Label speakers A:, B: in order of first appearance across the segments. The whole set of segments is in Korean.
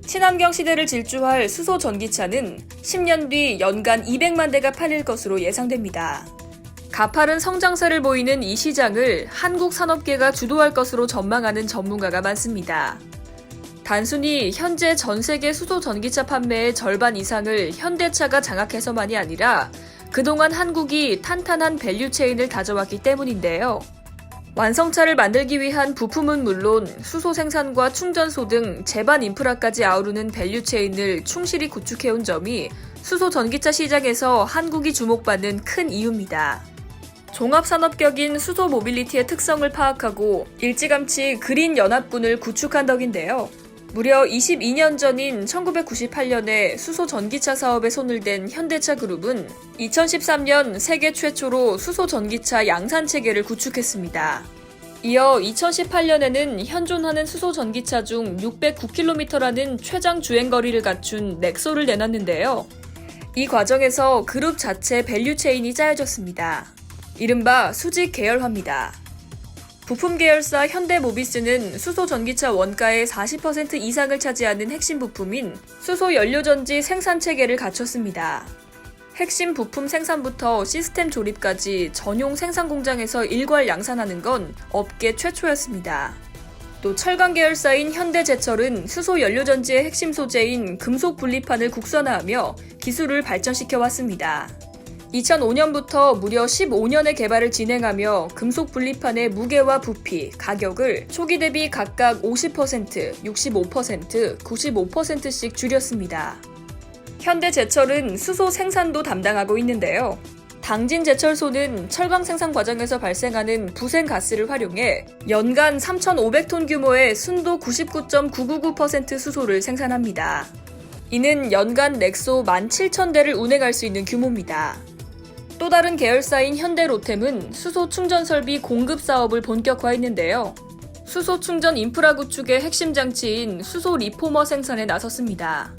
A: 친환경 시대를 질주할 수소 전기차는 10년 뒤 연간 200만 대가 팔릴 것으로 예상됩니다. 가파른 성장세를 보이는 이 시장을 한국 산업계가 주도할 것으로 전망하는 전문가가 많습니다. 단순히 현재 전 세계 수소 전기차 판매의 절반 이상을 현대차가 장악해서만이 아니라 그동안 한국이 탄탄한 밸류체인을 다져왔기 때문인데요. 완성차를 만들기 위한 부품은 물론 수소 생산과 충전소 등 제반 인프라까지 아우르는 밸류체인을 충실히 구축해온 점이 수소 전기차 시장에서 한국이 주목받는 큰 이유입니다. 종합산업격인 수소 모빌리티의 특성을 파악하고 일찌감치 그린 연합군을 구축한 덕인데요. 무려 22년 전인 1998년에 수소 전기차 사업에 손을 댄 현대차 그룹은 2013년 세계 최초로 수소 전기차 양산 체계를 구축했습니다. 이어 2018년에는 현존하는 수소 전기차 중 609km라는 최장 주행거리를 갖춘 넥소를 내놨는데요. 이 과정에서 그룹 자체 밸류체인이 짜여졌습니다. 이른바 수직 계열화입니다. 부품 계열사 현대모비스는 수소 전기차 원가의 40% 이상을 차지하는 핵심 부품인 수소 연료전지 생산 체계를 갖췄습니다. 핵심 부품 생산부터 시스템 조립까지 전용 생산 공장에서 일괄 양산하는 건 업계 최초였습니다. 또 철강 계열사인 현대제철은 수소 연료전지의 핵심 소재인 금속 분리판을 국산화하며 기술을 발전시켜 왔습니다. 2005년부터 무려 15년의 개발을 진행하며 금속 분리판의 무게와 부피, 가격을 초기 대비 각각 50%, 65%, 95%씩 줄였습니다. 현대제철은 수소 생산도 담당하고 있는데요. 당진제철소는 철강 생산 과정에서 발생하는 부생가스를 활용해 연간 3,500톤 규모의 순도 99.999% 수소를 생산합니다. 이는 연간 넥소 17,000대를 운행할 수 있는 규모입니다. 또 다른 계열사인 현대로템은 수소 충전 설비 공급 사업을 본격화했는데요. 수소 충전 인프라 구축의 핵심 장치인 수소 리포머 생산에 나섰습니다.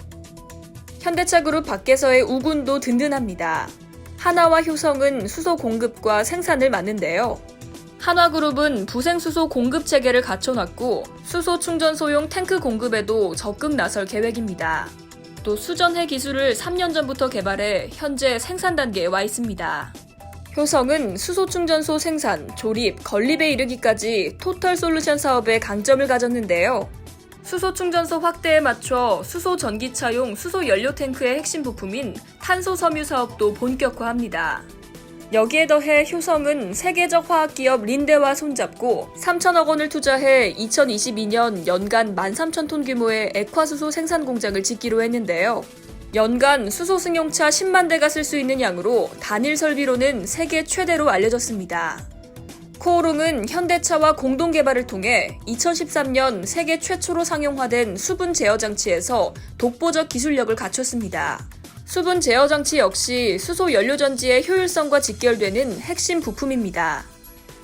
A: 현대차 그룹 밖에서의 우군도 든든합니다. 한화와 효성은 수소 공급과 생산을 맡는데요. 한화그룹은 부생수소 공급 체계를 갖춰놨고 수소 충전소용 탱크 공급에도 적극 나설 계획입니다. 또 수전해 기술을 3년 전부터 개발해 현재 생산 단계에 와 있습니다. 효성은 수소 충전소 생산, 조립, 건립에 이르기까지 토털 솔루션 사업에 강점을 가졌는데요. 수소 충전소 확대에 맞춰 수소 전기차용 수소 연료 탱크의 핵심 부품인 탄소 섬유 사업도 본격화합니다. 여기에 더해 효성은 세계적 화학기업 린데와 손잡고 3천억 원을 투자해 2022년 연간 13,000톤 규모의 액화수소 생산 공장을 짓기로 했는데요. 연간 수소 승용차 10만 대가 쓸 수 있는 양으로 단일 설비로는 세계 최대로 알려졌습니다. 코오롱은 현대차와 공동 개발을 통해 2013년 세계 최초로 상용화된 수분 제어 장치에서 독보적 기술력을 갖췄습니다. 수분 제어 장치 역시 수소 연료전지의 효율성과 직결되는 핵심 부품입니다.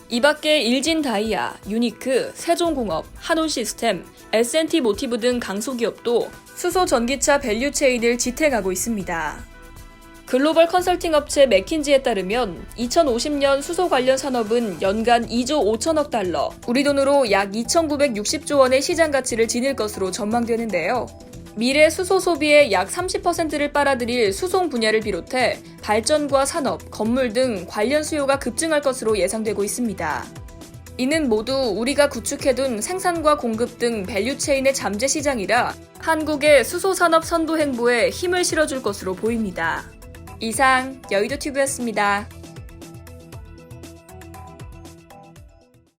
A: 이 밖에 일진다이아, 유니크, 세종공업, 한온시스템, S&T 모티브 등 강소기업도 수소 전기차 밸류체인을 지탱하고 있습니다. 글로벌 컨설팅 업체 맥킨지에 따르면 2050년 수소 관련 산업은 연간 2조 5천억 달러, 우리 돈으로 약 2,960조 원의 시장 가치를 지닐 것으로 전망되는데요. 미래 수소 소비의 약 30%를 빨아들일 수송 분야를 비롯해 발전과 산업, 건물 등 관련 수요가 급증할 것으로 예상되고 있습니다. 이는 모두 우리가 구축해둔 생산과 공급 등 밸류체인의 잠재 시장이라 한국의 수소 산업 선도 행보에 힘을 실어줄 것으로 보입니다. 이상 여의도튜브였습니다.